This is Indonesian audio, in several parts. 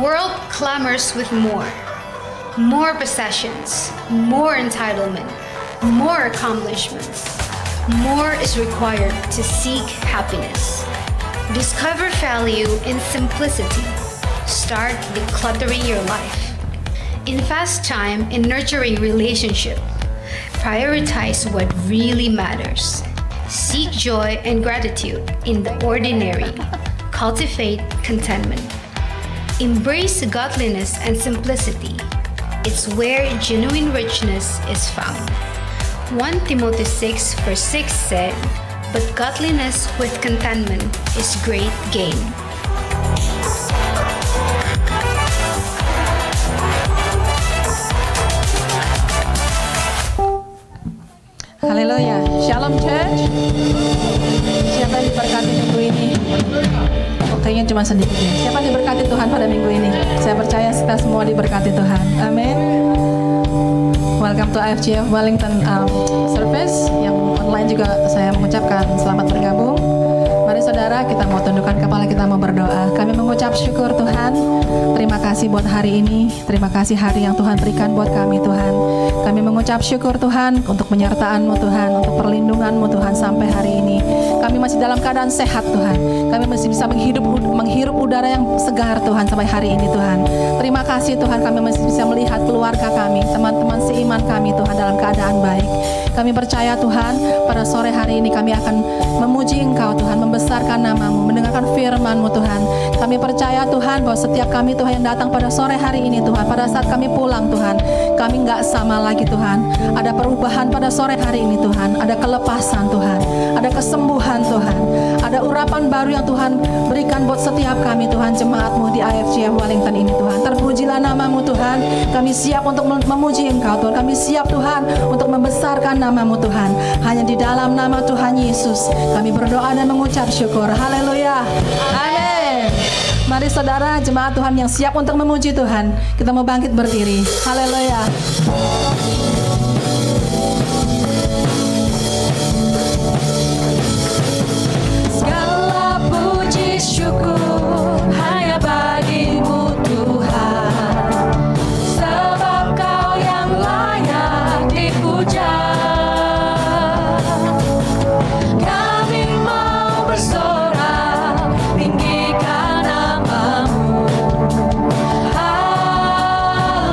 world clamors with more possessions, more entitlement, more accomplishments. More is required to seek happiness. Discover value in simplicity. Start decluttering your life. Invest time in nurturing relationship. Prioritize what really matters. Seek joy and gratitude in the ordinary. Cultivate contentment. Embrace godliness and simplicity. It's where genuine richness is found. 1 Timothy 6 verse 6 said, "But godliness with contentment is great gain." Haleluya. Shalom Church. Siapa yang diberkati minggu ini? Oh, kayaknya cuma sedikit ya. Siapa yang diberkati Tuhan pada minggu ini? Saya percaya kita semua diberkati Tuhan. Amin. Welcome to IFGF Wellington service. Yang online juga saya mengucapkan selamat bergabung. Mari saudara, kita mau tundukkan kepala, kita mau berdoa. Kami mengucap syukur Tuhan. Terima kasih buat hari ini. Terima kasih hari yang Tuhan berikan buat kami Tuhan. Kami mengucap syukur Tuhan untuk penyertaan-Mu Tuhan, untuk perlindungan-Mu Tuhan sampai hari ini. Kami masih dalam keadaan sehat Tuhan. Kami masih bisa menghirup udara yang segar Tuhan sampai hari ini Tuhan. Terima kasih Tuhan, kami masih bisa melihat keluarga kami, teman-teman seiman kami Tuhan dalam keadaan baik. Kami percaya Tuhan, pada sore hari ini kami akan memuji Engkau Tuhan, membesarkan nama-Mu, mendengarkan firman-Mu Tuhan. Kami percaya Tuhan bahwa setiap kami Tuhan yang datang pada sore hari ini Tuhan, pada saat kami pulang Tuhan, kami nggak sama lagi Tuhan. Ada perubahan pada sore hari ini Tuhan, ada kelepasan Tuhan, ada kesembuhan Tuhan, ada urapan baru yang Tuhan berikan buat setiap kami Tuhan, jemaat-Mu di IFGF Wellington ini Tuhan. Terpujilah nama-Mu Tuhan. Kami siap untuk memuji Engkau Tuhan. Kami siap Tuhan untuk membesarkan nama-Mu Tuhan. Hanya di dalam nama Tuhan Yesus kami berdoa dan mengucap syukur. Haleluya. Amin. Mari saudara jemaat Tuhan yang siap untuk memuji Tuhan, kita mau bangkit berdiri. Haleluya. Segala puji syukur hanya bagi-Mu Tuhan, sebab Kau yang layak dipuja. Kami mau bersorak tinggikan nama-Mu. Haleluya.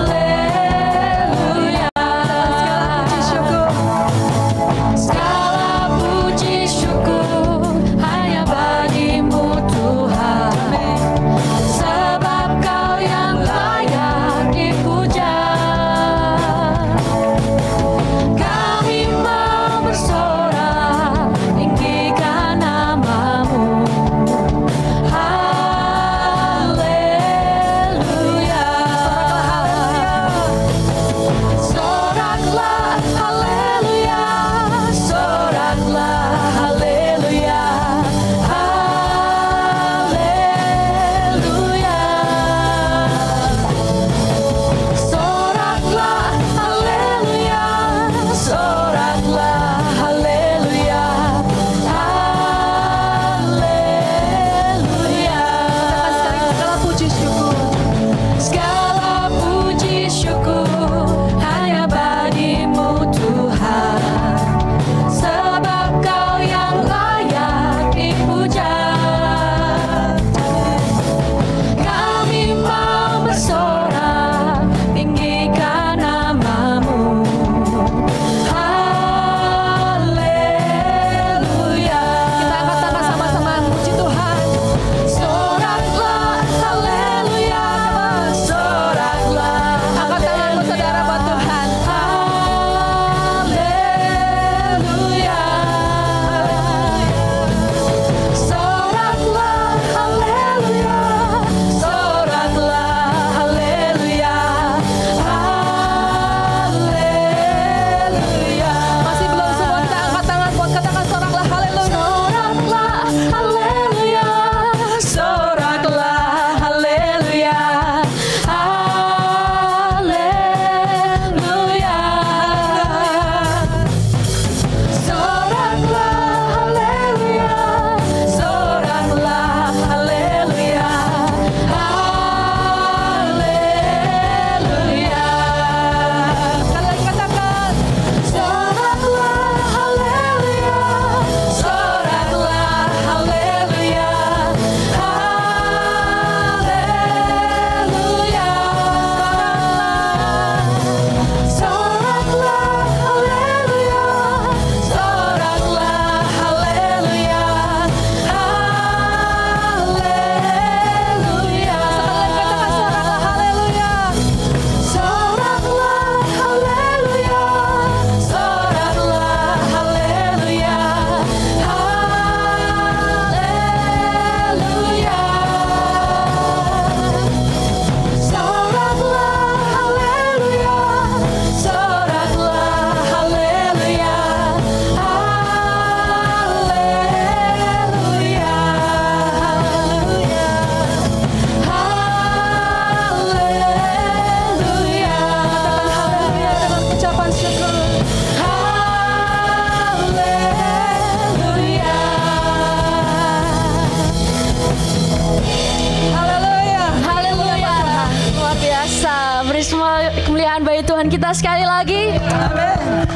kita sekali lagi. Amin.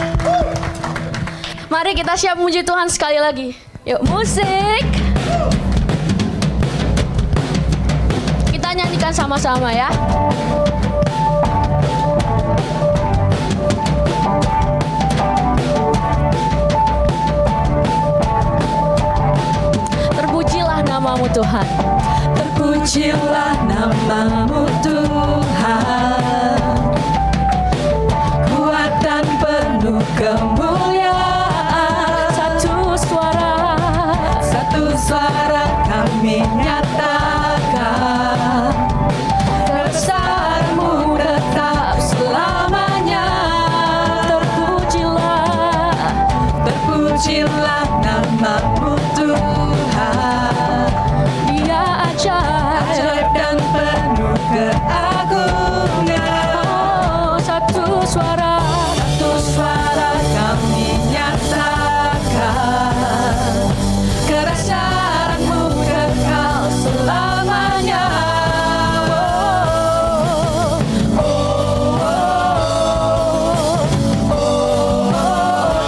Mari kita siap memuji Tuhan sekali lagi. Yuk musik. Kita nyanyikan sama-sama ya. Terpujilah namamu Tuhan. Terpujilah namamu Tuhan. Kuat dan penuh kemuliaan. Satu suara kami nyatakan, kebesaran-Mu tetap selamanya. Terpujilah namamu Tuhan. Dia Ajaib dan penuh keagungan. Oh, satu suara kami nyatakan, kerahasiaan-Mu kekal selamanya.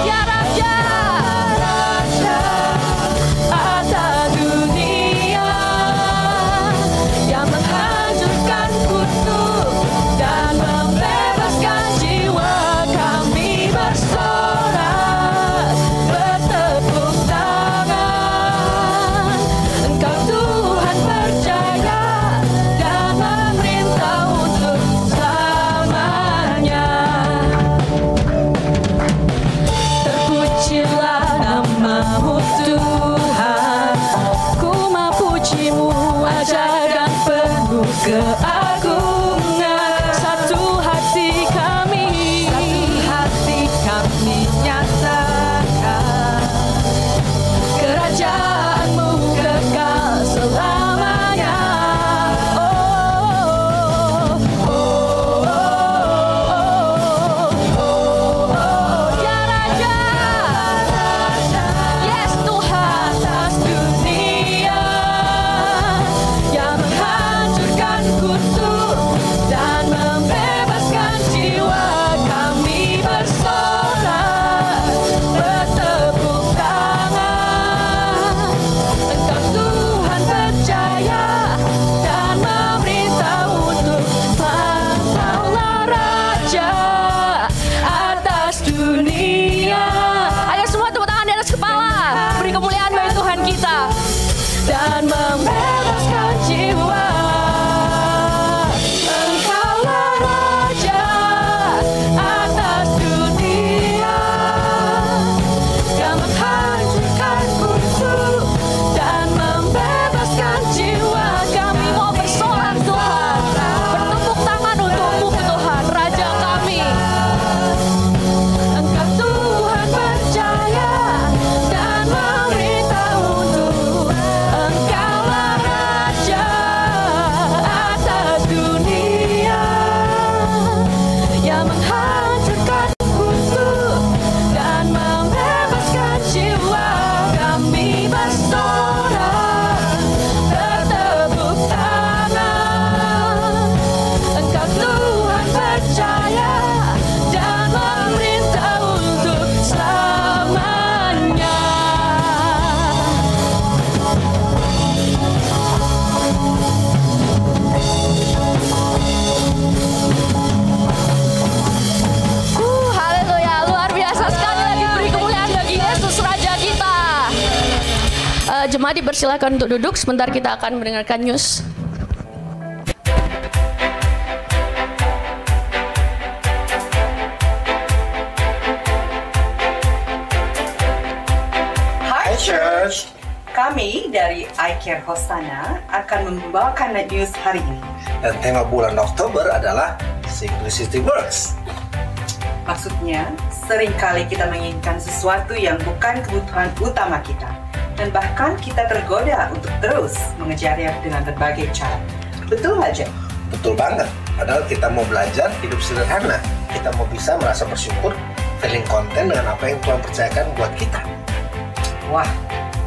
Ya Raja atas dunia, yang menghancurkan kutuk dan membebaskan jiwa. Kami bersorak, bertepuk tangan. Engkau Tuhan percaya dan memerintah untuk selamanya. Terpujilah namamu Tuhan. Ku memuji-Mu ajaib dan penuh keagungan. Satu hati kami nyatakan, kerajaan-Mu kekal selamanya. Ya Raja, yes Tuhan, Atas dunia, yang menghancurkan kutuk dan membebaskan jiwa. Kami bersorak, bertepuk tangan. Engkau Tuhan percaya dan memerintah untuk Engkaulah Raja atas dunia. ayo semua tepuk tangan di atas kepala. Beri kemuliaan bagi Tuhan kita. Dan membebaskan jiwa. Engkaulah Raja atas dunia, yang menghancurkan kutuk dan membebaskan jiwa. Kami mau bersorak Tuhan, bertepuk tangan untuk-Mu Tuhan, Raja kami. Engkau Tuhan percaya dan memerintah untuk Engkaulah Raja atas dunia, yang menghancurkan kutuk dan membebaskan jiwa. Kami bersorak, bertepuk tangan. Engkau Tuhan percaya dan memerintah untuk selamanya. Haleluya, luar biasa sekali lagi. Beri kemuliaan bagi Yesus Raja kita. Jemaat dipersilakan untuk duduk. Sebentar kita akan mendengarkan news. Hi Church, kami dari iCare Hosana akan membawakan news hari ini. Dan tema bulan Oktober adalah Simplicity Works. Maksudnya, seringkali kita menginginkan sesuatu yang bukan kebutuhan utama kita. Dan bahkan kita tergoda untuk terus mengejarnya dengan berbagai cara. Betul aja? Betul banget. Padahal kita mau belajar hidup sederhana. Kita mau bisa merasa bersyukur, feeling konten dengan apa yang Tuhan percayakan buat kita. Wah,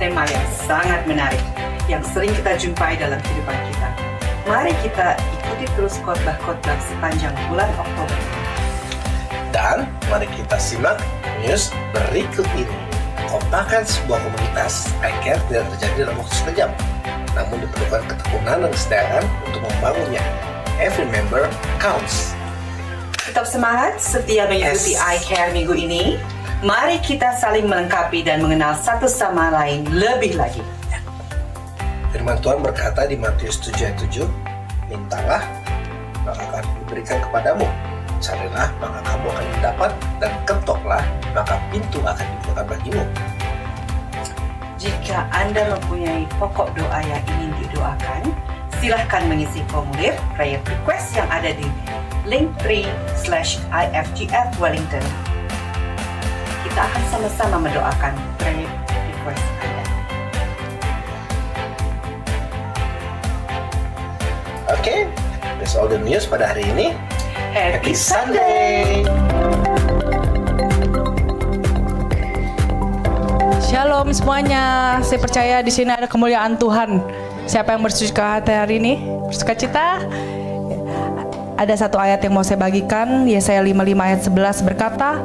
tema yang sangat menarik yang sering kita jumpai dalam kehidupan kita. Mari kita ikuti terus khotbah-khotbah sepanjang bulan Oktober. Dan mari kita simak news berikut ini. Kompakan sebuah komunitas iCare tidak terjadi dalam waktu sekejap, namun diperlukan ketekunan dan kesetiaan untuk membangunnya. Every member counts. Tetap semangat setia mengikuti iCare minggu ini. Mari kita saling melengkapi dan mengenal satu sama lain lebih lagi. Firman Tuhan berkata di Matius 7:7, mintalah, maka akan diberikan kepadamu. Carilah, maka kamu akan mendapat, dan ketoklah, maka pintu akan dibukakan bagimu. Jika Anda mempunyai pokok doa yang ingin didoakan, silahkan mengisi formulir prayer request yang ada di Linktree/IFGF Wellington. Kita akan sama-sama mendoakan prayer request Anda. Oke, that's all the news pada hari ini. Happy Sunday! Shalom semuanya. Saya percaya di sini ada kemuliaan Tuhan. Siapa yang bersuka hati hari ini? Bersuka cita? Ada satu ayat yang mau saya bagikan. Yesaya 55 ayat 11 berkata,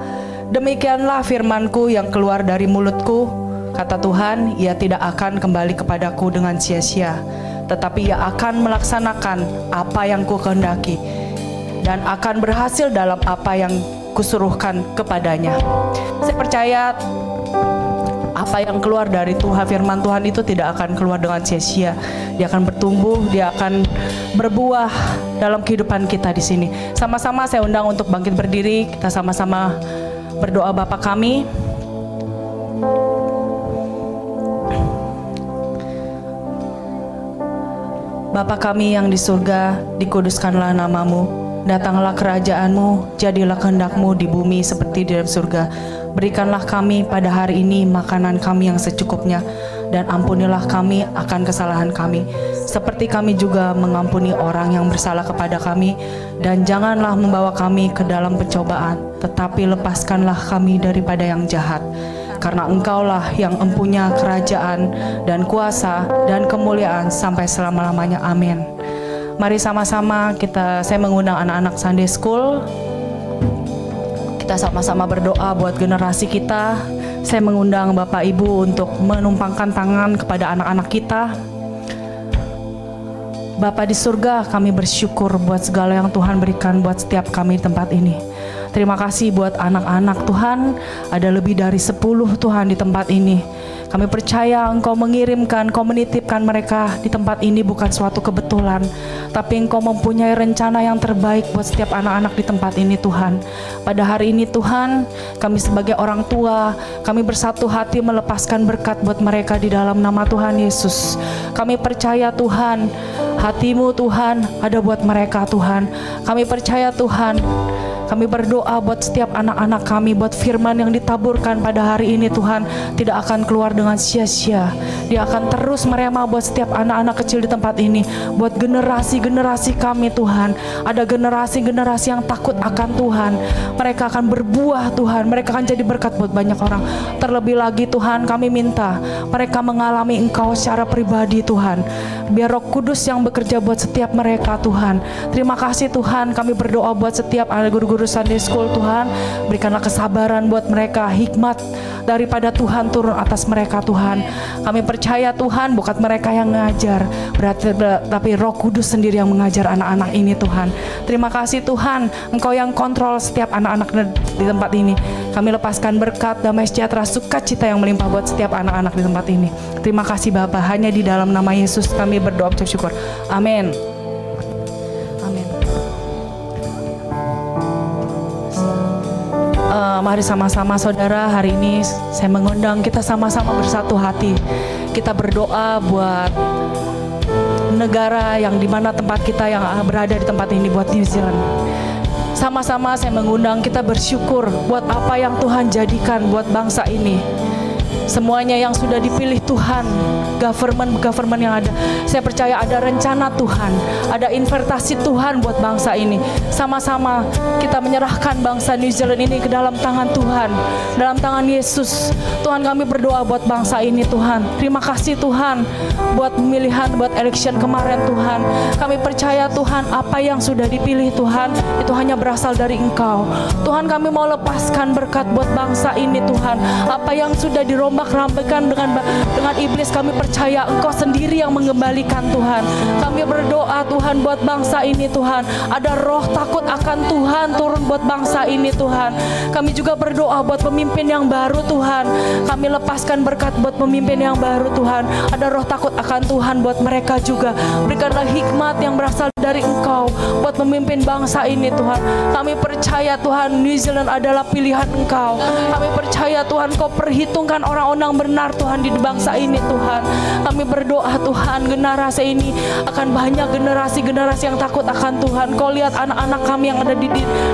demikianlah firmanku yang keluar dari mulutku, kata Tuhan, ia tidak akan kembali kepadaku dengan sia-sia, tetapi ia akan melaksanakan apa yang ku kehendaki dan akan berhasil dalam apa yang kusuruhkan kepadanya. Saya percaya apa yang keluar dari Tuhan, firman Tuhan itu tidak akan keluar dengan sia-sia. Dia akan bertumbuh, dia akan berbuah dalam kehidupan kita di sini. Sama-sama saya undang untuk bangkit berdiri, kita sama-sama berdoa. Bapa kami, Bapa kami yang di surga, dikuduskanlah namamu. Datanglah kerajaanmu, jadilah kehendak-mu di bumi seperti di dalam surga. Berikanlah kami pada hari ini makanan kami yang secukupnya, dan ampunilah kami akan kesalahan kami, seperti kami juga mengampuni orang yang bersalah kepada kami. Dan janganlah membawa kami ke dalam pencobaan, tetapi lepaskanlah kami daripada yang jahat. Karena Engkaulah yang empunya kerajaan dan kuasa dan kemuliaan sampai selama-lamanya. Amin. Mari sama-sama saya mengundang anak-anak Sunday School. Kita sama-sama berdoa buat generasi kita. Saya mengundang Bapak Ibu untuk menumpangkan tangan kepada anak-anak kita. Bapa di surga, kami bersyukur buat segala yang Tuhan berikan buat setiap kami di tempat ini. Terima kasih buat anak-anak Tuhan, ada lebih dari 10 Tuhan di tempat ini. Kami percaya Engkau mengirimkan, Engkau menitipkan mereka di tempat ini bukan suatu kebetulan, tapi Engkau mempunyai rencana yang terbaik buat setiap anak-anak di tempat ini Tuhan. Pada hari ini Tuhan, kami sebagai orang tua, kami bersatu hati melepaskan berkat buat mereka di dalam nama Tuhan Yesus. Kami percaya Tuhan, hati-Mu Tuhan ada buat mereka Tuhan. Kami percaya Tuhan, kami berdoa buat setiap anak-anak kami, buat firman yang ditaburkan pada hari ini Tuhan tidak akan keluar dengan sia-sia. Dia akan terus merema buat setiap anak-anak kecil di tempat ini, buat generasi-generasi kami Tuhan. Ada generasi-generasi yang takut akan Tuhan. Mereka akan berbuah Tuhan, mereka akan jadi berkat buat banyak orang. Terlebih lagi Tuhan, kami minta mereka mengalami Engkau secara pribadi Tuhan. Biar Roh Kudus yang bekerja buat setiap mereka Tuhan. Terima kasih Tuhan, kami berdoa buat setiap anak guru-guru Sunday School Tuhan. Berikanlah kesabaran buat mereka, hikmat daripada Tuhan turun atas mereka Tuhan. Kami percaya Tuhan bukan mereka yang mengajar, tapi Roh Kudus sendiri yang mengajar anak-anak ini Tuhan. Terima kasih Tuhan, Engkau yang kontrol setiap anak-anak di tempat ini. Kami lepaskan berkat, damai sejahtera, sukacita yang melimpah buat setiap anak-anak di tempat ini. Terima kasih Bapa, hanya di dalam nama Yesus kami berdoa bersyukur. Amin. Amin. Mari sama-sama saudara, hari ini saya mengundang kita sama-sama bersatu hati. Kita berdoa buat negara yang dimana tempat kita yang berada di tempat ini, buat New Zealand. Sama-sama saya mengundang kita bersyukur buat apa yang Tuhan jadikan buat bangsa ini. semuanya yang sudah dipilih Tuhan, government yang ada. Saya percaya ada rencana Tuhan, ada investasi Tuhan buat bangsa ini. Sama-sama kita menyerahkan bangsa New Zealand ini ke dalam tangan Tuhan, dalam tangan Yesus. Tuhan, kami berdoa buat bangsa ini Tuhan. Terima kasih Tuhan buat pemilihan, buat election kemarin Tuhan. Kami percaya Tuhan apa yang sudah dipilih Tuhan itu hanya berasal dari Engkau. Tuhan, kami mau lepaskan berkat buat bangsa ini Tuhan. Apa yang sudah dirombak-rambaikan dengan iblis, kami percaya Engkau sendiri yang mengembalikan Tuhan. Kami berdoa Tuhan buat bangsa ini Tuhan. Ada roh takut akan Tuhan turun buat bangsa ini Tuhan. Kami juga berdoa buat pemimpin yang baru Tuhan. Kami lepaskan berkat buat pemimpin yang baru Tuhan. Ada roh takut akan Tuhan buat mereka juga. Berikanlah hikmat yang berasal dari Engkau buat memimpin bangsa ini Tuhan. Kami percaya Tuhan New Zealand adalah pilihan Engkau. Kami percaya Tuhan Kau perhitungkan orang-orang benar Tuhan di bangsa ini Tuhan. Kami berdoa Tuhan generasi ini akan banyak generasi-generasi yang takut akan Tuhan. Kau lihat anak-anak kami yang ada di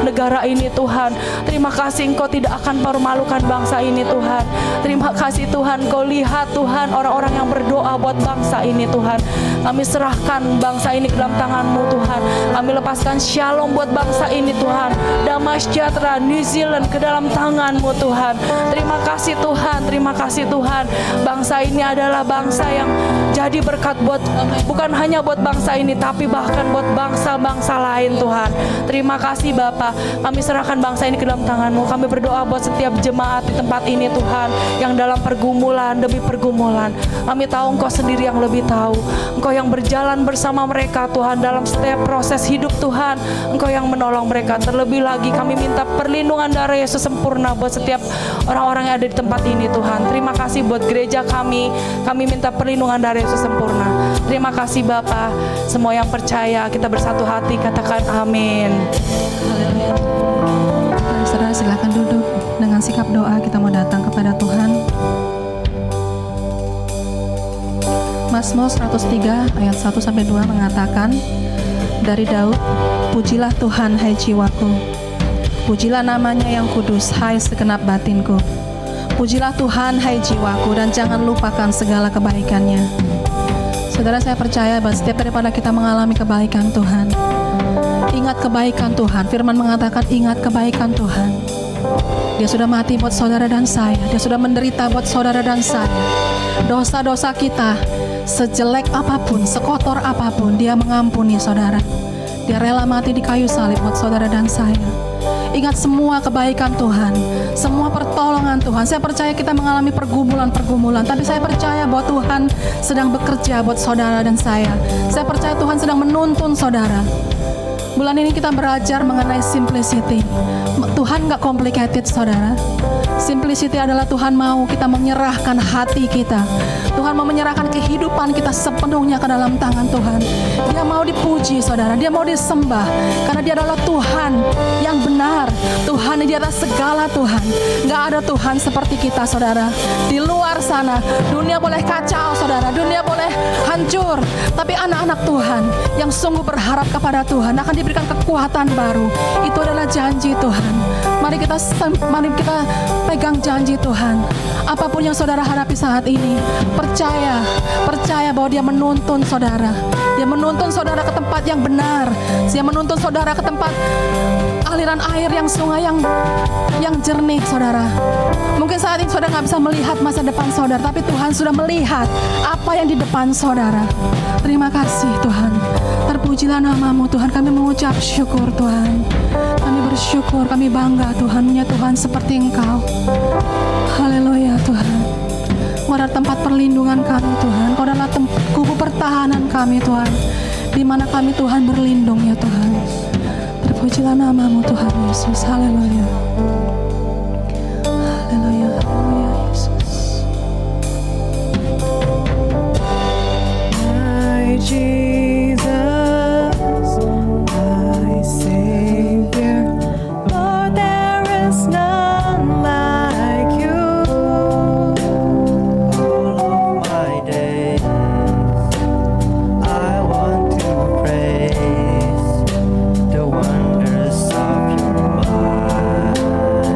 negara ini Tuhan. Terima kasih Engkau tidak akan permalukan bangsa ini Tuhan. Terima kasih Tuhan Kau lihat Tuhan orang-orang yang berdoa buat bangsa ini Tuhan. Kami serahkan bangsa ini ke dalam tangan-Mu Tuhan. Kami lepaskan shalom buat bangsa ini Tuhan. Damai sejahtera New Zealand ke dalam tangan-Mu Tuhan. Terima kasih Tuhan, terima kasih Tuhan. Bangsa ini adalah bangsa yang jadi berkat buat, bukan hanya buat bangsa ini, tapi bahkan buat bangsa-bangsa lain Tuhan. Terima kasih Bapa. Kami serahkan bangsa ini ke dalam tangan-Mu. Kami berdoa buat setiap jemaat di tempat ini Tuhan, yang dalam pergumulan demi pergumulan. Kami tahu Engkau sendiri yang lebih tahu. Engkau yang berjalan bersama mereka Tuhan dalam setiap proses hidup Tuhan. Engkau yang menolong mereka. Terlebih lagi kami minta perlindungan darah Yesus sempurna buat setiap orang-orang yang ada di tempat ini Tuhan. Terima kasih buat gereja kami. Kami minta perlindungan darah Yesus sempurna. Terima kasih Bapa. Semua yang percaya kita bersatu hati katakan amin. Saudara silakan duduk. Dengan sikap doa kita mau datang kepada Tuhan. Mazmur 103 ayat 1-2 mengatakan dari Daud, pujilah Tuhan hai jiwaku, pujilah namanya yang kudus hai segenap batinku. Pujilah Tuhan hai jiwaku dan jangan lupakan segala kebaikannya. Saudara, saya percaya bahwa setiap daripada kita mengalami kebaikan Tuhan, ingat kebaikan Tuhan. Firman mengatakan ingat kebaikan Tuhan. Dia sudah mati buat saudara dan saya. Dia sudah menderita buat saudara dan saya. Dosa-dosa kita sejelek apapun, sekotor apapun, Dia mengampuni saudara. Dia rela mati di kayu salib buat saudara dan saya. Ingat semua kebaikan Tuhan, semua pertolongan Tuhan. Saya percaya kita mengalami pergumulan-pergumulan, tapi saya percaya bahwa Tuhan sedang bekerja buat saudara dan saya. Saya percaya Tuhan sedang menuntun saudara. Bulan ini kita belajar mengenai simplicity. Tuhan gak complicated saudara. Simplicity adalah Tuhan mau kita menyerahkan hati kita. Tuhan mau menyerahkan kehidupan kita sepenuhnya ke dalam tangan Tuhan. Dia mau dipuji saudara, Dia mau disembah. Karena Dia adalah Tuhan yang benar, Tuhan yang di atas segala Tuhan. Gak ada Tuhan seperti kita saudara. Di luar sana dunia boleh kacau saudara, dunia boleh hancur, tapi anak-anak Tuhan yang sungguh berharap kepada Tuhan akan diberikan kekuatan baru. Itu adalah janji Tuhan. Mari kita pegang janji Tuhan. Apapun yang saudara hadapi saat ini, percaya bahwa Dia menuntun saudara. Dia menuntun saudara ke tempat yang benar. Dia menuntun saudara ke tempat aliran air yang sungai yang jernih saudara. Mungkin saat ini saudara nggak bisa melihat masa depan saudara, tapi Tuhan sudah melihat apa yang di depan saudara. Terima kasih Tuhan. Terpujilah nama-Mu Tuhan. Kami mengucap syukur Tuhan. Kami bersyukur, kami bangga Tuhan punya Tuhan seperti Engkau. Haleluya Tuhan. Kau adalah tempat perlindungan kami Tuhan. Kau adalah kubu pertahanan kami Tuhan, di mana kami Tuhan berlindung ya Tuhan. Terpujilah nama-Mu Tuhan Yesus. Haleluya. Haleluya. Haleluya Yesus. My Jesus, my Savior, Lord, there is none like You. All of my days, I want to praise the wonders of Your might.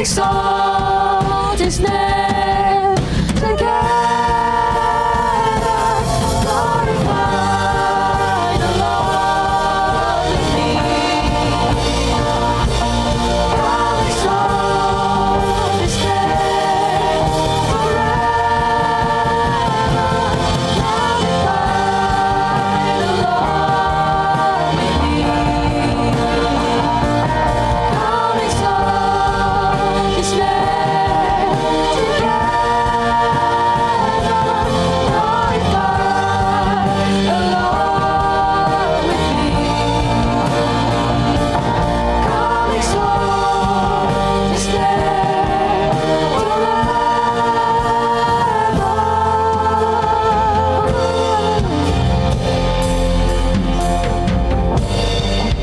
exalt His name together. Glorify the Lord with me. Come exalt His name forever. Glorify the Lord with me. Come exalt His name together. Glorify the Lord with me. Come exalt His name forever.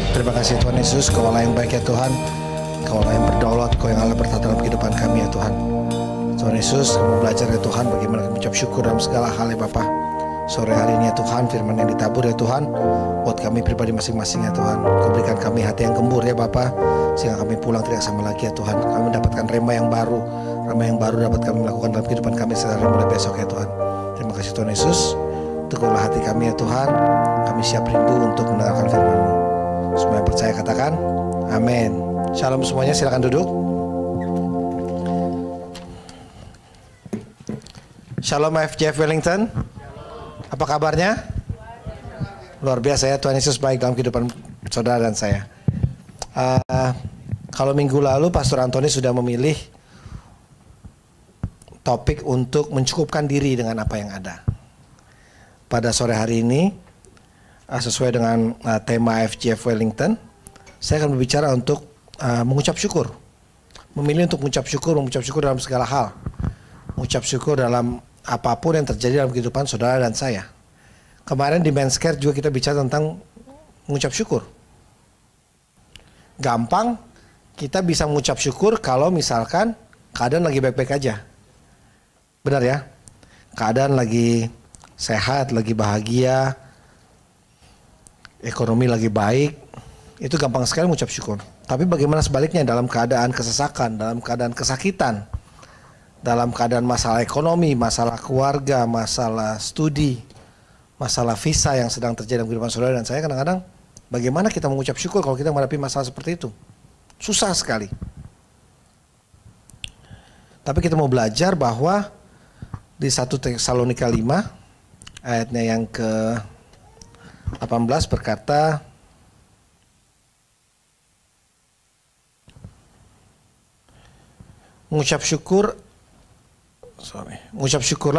Terima kasih Tuhan Yesus, Kau Allah yang baik ya Tuhan. Kau Allah yang berdaulat, Kau yang Allah bertata dalam kehidupan kami ya Tuhan. Tuhan Yesus, kami belajar ya Tuhan bagaimana kami mengucap syukur dalam segala hal ya Bapa. Sore hari ini ya Tuhan, firman yang ditabur ya Tuhan, buat kami pribadi masing-masing ya Tuhan. Kau berikan kami hati yang gembur ya Bapa, sehingga kami pulang tidak sama lagi ya Tuhan. Kami mendapatkan rema yang baru dapat kami melakukan dalam kehidupan kami sehari mulai besok ya Tuhan. Terima kasih Tuhan Yesus, teguhlah hati kami ya Tuhan. Kami siap rindu untuk mendengarkan firman-Mu. Semua yang percaya katakan, amin. Shalom semuanya, silakan duduk. Shalom FJF Wellington. Apa kabarnya? Luar biasa ya, Tuhan Yesus baik dalam kehidupan saudara dan saya. Kalau minggu lalu Pastor Antoni sudah memilih topik untuk mencukupkan diri dengan apa yang ada. Pada sore hari ini, sesuai dengan tema FJF Wellington, saya akan berbicara untuk mengucap syukur. Memilih untuk mengucap syukur dalam segala hal. Mengucap syukur dalam apapun yang terjadi dalam kehidupan saudara dan saya. Kemarin di Men's Care juga kita bicara tentang mengucap syukur. Gampang, kita bisa mengucap syukur kalau misalkan keadaan lagi baik-baik aja. Benar ya? Keadaan lagi sehat, lagi bahagia, ekonomi lagi baik, itu gampang sekali mengucap syukur. Tapi bagaimana sebaliknya dalam keadaan kesesakan, dalam keadaan kesakitan, dalam keadaan masalah ekonomi, masalah keluarga, masalah studi, masalah visa yang sedang terjadi dalam kehidupan saudara dan saya, kadang-kadang bagaimana kita mengucap syukur kalau kita menghadapi masalah seperti itu? Susah sekali. Tapi kita mau belajar bahwa di 1 Tesalonika 5 ayatnya yang ke-18 berkata, mengucap syukurlah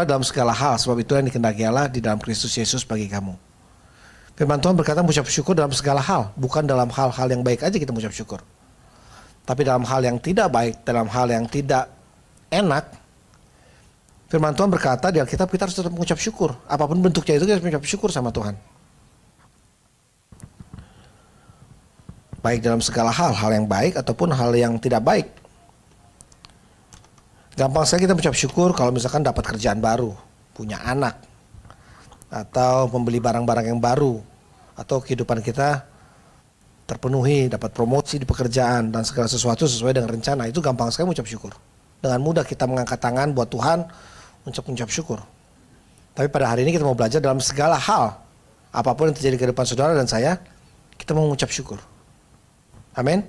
dalam segala hal, sebab itu yang dikehendaki Allah di dalam Kristus Yesus bagi kamu. Firman Tuhan berkata mengucap syukur dalam segala hal, bukan dalam hal-hal yang baik aja kita mengucap syukur. Tapi dalam hal yang tidak baik, dalam hal yang tidak enak, firman Tuhan berkata di Alkitab kita harus tetap mengucap syukur. Apapun bentuknya itu kita harus mengucap syukur sama Tuhan. Baik dalam segala hal, hal yang baik ataupun hal yang tidak baik. Gampang sekali kita mengucap syukur kalau misalkan dapat kerjaan baru, punya anak, atau membeli barang-barang yang baru, atau kehidupan kita terpenuhi, dapat promosi di pekerjaan dan segala sesuatu sesuai dengan rencana. Itu gampang sekali mengucap syukur. Dengan mudah kita mengangkat tangan buat Tuhan untuk mengucap syukur. Tapi pada hari ini kita mau belajar dalam segala hal, apapun yang terjadi di kehidupan saudara dan saya, kita mau mengucap syukur. Amin.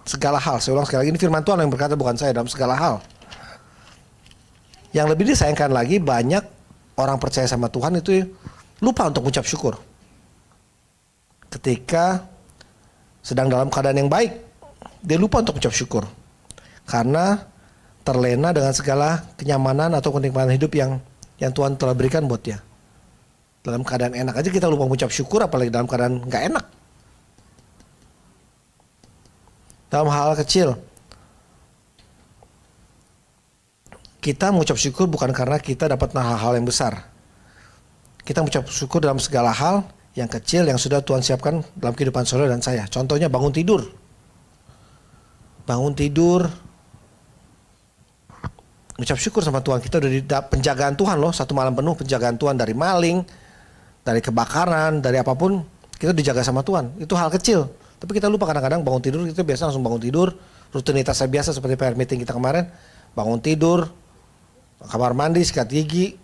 Segala hal, saya ulang sekali lagi, ini firman Tuhan yang berkata, bukan saya, dalam segala hal. Yang lebih disayangkan lagi, banyak orang percaya sama Tuhan itu lupa untuk mengucap syukur. Ketika sedang dalam keadaan yang baik, dia lupa untuk mengucap syukur. Karena terlena dengan segala kenyamanan atau kenikmatan hidup yang Tuhan telah berikan buat dia. Dalam keadaan enak aja kita lupa mengucap syukur, apalagi dalam keadaan gak enak. Dalam hal kecil, kita mengucap syukur bukan karena kita dapat hal-hal yang besar. Kita mengucap syukur dalam segala hal yang kecil yang sudah Tuhan siapkan dalam kehidupan saudara dan saya. Contohnya bangun tidur. Bangun tidur, mengucap syukur sama Tuhan. Kita udah di penjagaan Tuhan loh, 1 malam penuh penjagaan Tuhan, dari maling, dari kebakaran, dari apapun, kita dijaga sama Tuhan. Itu hal kecil. Tapi kita lupa kadang-kadang bangun tidur, kita biasa langsung bangun tidur, rutinitas saya biasa seperti prayer meeting kita kemarin, bangun tidur, kamar mandi, sikat gigi,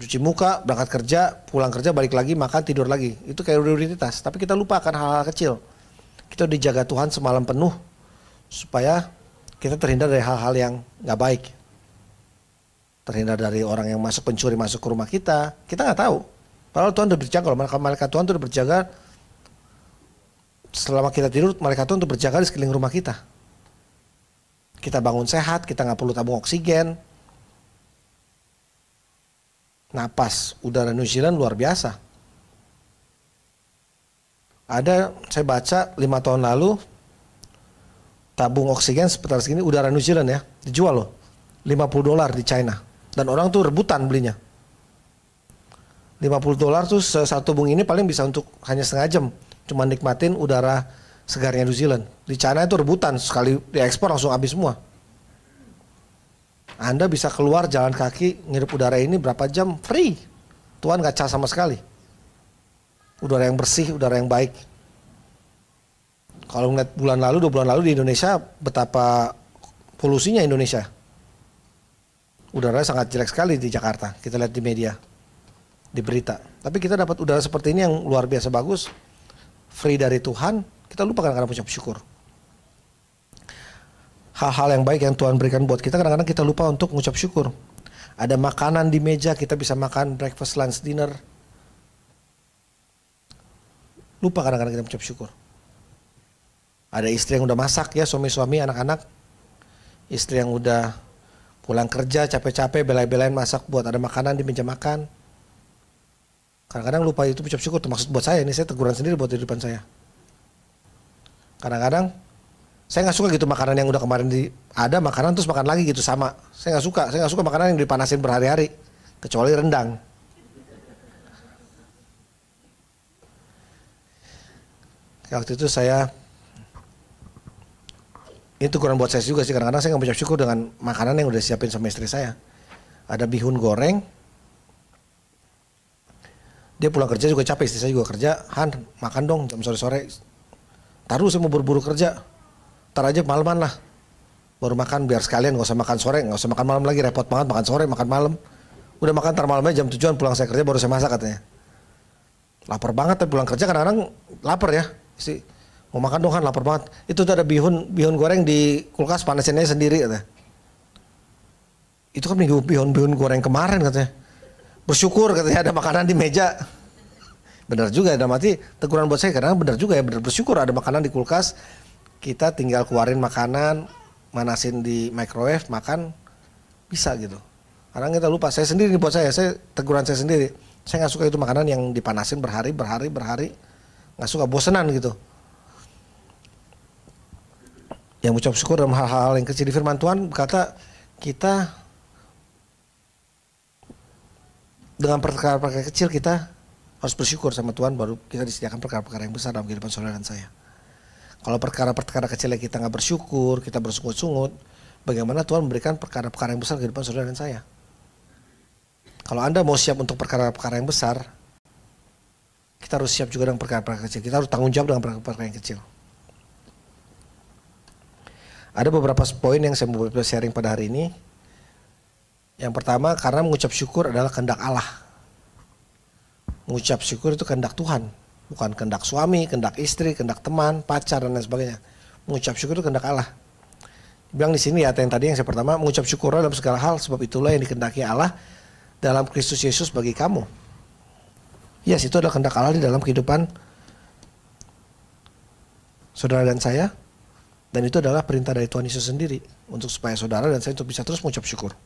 cuci muka, berangkat kerja, pulang kerja, balik lagi, makan, tidur lagi. Itu kayak rutinitas. Tapi kita lupa akan hal-hal kecil. Kita dijaga Tuhan semalam penuh supaya kita terhindar dari hal-hal yang nggak baik. Terhindar dari orang yang masuk, pencuri masuk ke rumah kita. Kita nggak tahu. Padahal Tuhan udah berjaga. Kalau malaikat Tuhan itu udah berjaga selama kita tidur, malaikat Tuhan untuk berjaga di sekeliling rumah kita. Kita bangun sehat, kita nggak perlu tabung oksigen. Napas udara New Zealand luar biasa. Ada, saya baca 5 tahun lalu, tabung oksigen seperti segini, udara New Zealand ya, dijual loh, $50 di China. Dan orang tuh rebutan belinya. $50 tuh satu tabung ini paling bisa untuk hanya setengah jam. Cuma nikmatin udara segarnya New Zealand. Di China itu rebutan, sekali diekspor langsung habis semua. Anda bisa keluar jalan kaki, ngirup udara ini berapa jam, free. Tuhan gak cas sama sekali. Udara yang bersih, udara yang baik. Kalau ngeliat bulan lalu, 2 bulan lalu di Indonesia, betapa polusinya Indonesia. Udaranya sangat jelek sekali di Jakarta, kita lihat di media, di berita. Tapi kita dapat udara seperti ini yang luar biasa bagus, free dari Tuhan, kita lupa kadang-kadang mengucap syukur. Hal-hal yang baik yang Tuhan berikan buat kita, kadang-kadang kita lupa untuk mengucap syukur. Ada makanan di meja, kita bisa makan breakfast, lunch, dinner. Lupa kadang-kadang kita mengucap syukur. Ada istri yang udah masak ya, suami-suami, anak-anak. Istri yang udah pulang kerja, capek-capek, belai-belain masak buat ada makanan di meja makan. Kadang-kadang lupa itu mengucap syukur, termasuk buat saya. Ini saya teguran sendiri buat kehidupan saya. Kadang-kadang saya nggak suka gitu makanan yang udah kemarin ada makanan terus makan lagi gitu sama. Saya nggak suka makanan yang dipanasin berhari-hari, kecuali rendang. Waktu itu itu kurang buat saya juga sih, kadang-kadang saya nggak mengucap syukur dengan makanan yang udah siapin sama istri saya. Ada bihun goreng, dia pulang kerja juga capek, istri saya juga kerja, Han makan dong jam sore-sore. Taruh saya mau buru-buru kerja, ntar aja malaman lah, baru makan biar sekalian, nggak usah makan sore, nggak usah makan malam lagi, repot banget makan sore, makan malam. Udah makan ntar malamnya jam 7-an pulang saya kerja baru saya masak katanya. Lapar banget tapi pulang kerja kadang-kadang lapar ya. Mau makan dong Han, lapar banget. Itu tuh ada bihun goreng di kulkas, panasinnya sendiri katanya. Itu kan bihun goreng kemarin katanya. Bersyukur katanya ada makanan di meja. Benar juga, ada mati teguran buat saya kadang benar juga ya, benar bersyukur ada makanan di kulkas. Kita tinggal keluarin makanan, manasin di microwave, makan bisa gitu. Kadang kita lupa, saya sendiri buat saya teguran saya sendiri. Saya nggak suka itu makanan yang dipanasin berhari. Nggak suka, bosenan gitu. Yang mengucap syukur dalam hal-hal yang kecil di firman Tuhan berkata kita dengan perkara-perkara kecil kita harus bersyukur sama Tuhan, baru kita disediakan perkara-perkara yang besar dalam kehidupan saudara dan saya. Kalau perkara-perkara kecil yang kita nggak bersyukur, kita bersungut-sungut, bagaimana Tuhan memberikan perkara-perkara yang besar di kehidupan saudara dan saya? Kalau Anda mau siap untuk perkara-perkara yang besar, kita harus siap juga dengan perkara-perkara kecil. Kita harus tanggung jawab dengan perkara-perkara yang kecil. Ada beberapa poin yang saya mau sharing pada hari ini. Yang pertama, karena mengucap syukur adalah kehendak Allah. Mengucap syukur itu kehendak Tuhan, bukan kehendak suami, kehendak istri, kehendak teman, pacar dan lain sebagainya. Mengucap syukur itu kehendak Allah. Bilang di sini ya, yang tadi yang saya pertama, mengucap syukur dalam segala hal, sebab itulah yang dikehendaki Allah dalam Kristus Yesus bagi kamu. Yes, itu adalah kehendak Allah di dalam kehidupan saudara dan saya. Dan itu adalah perintah dari Tuhan Yesus sendiri untuk supaya saudara dan saya untuk bisa terus mengucap syukur.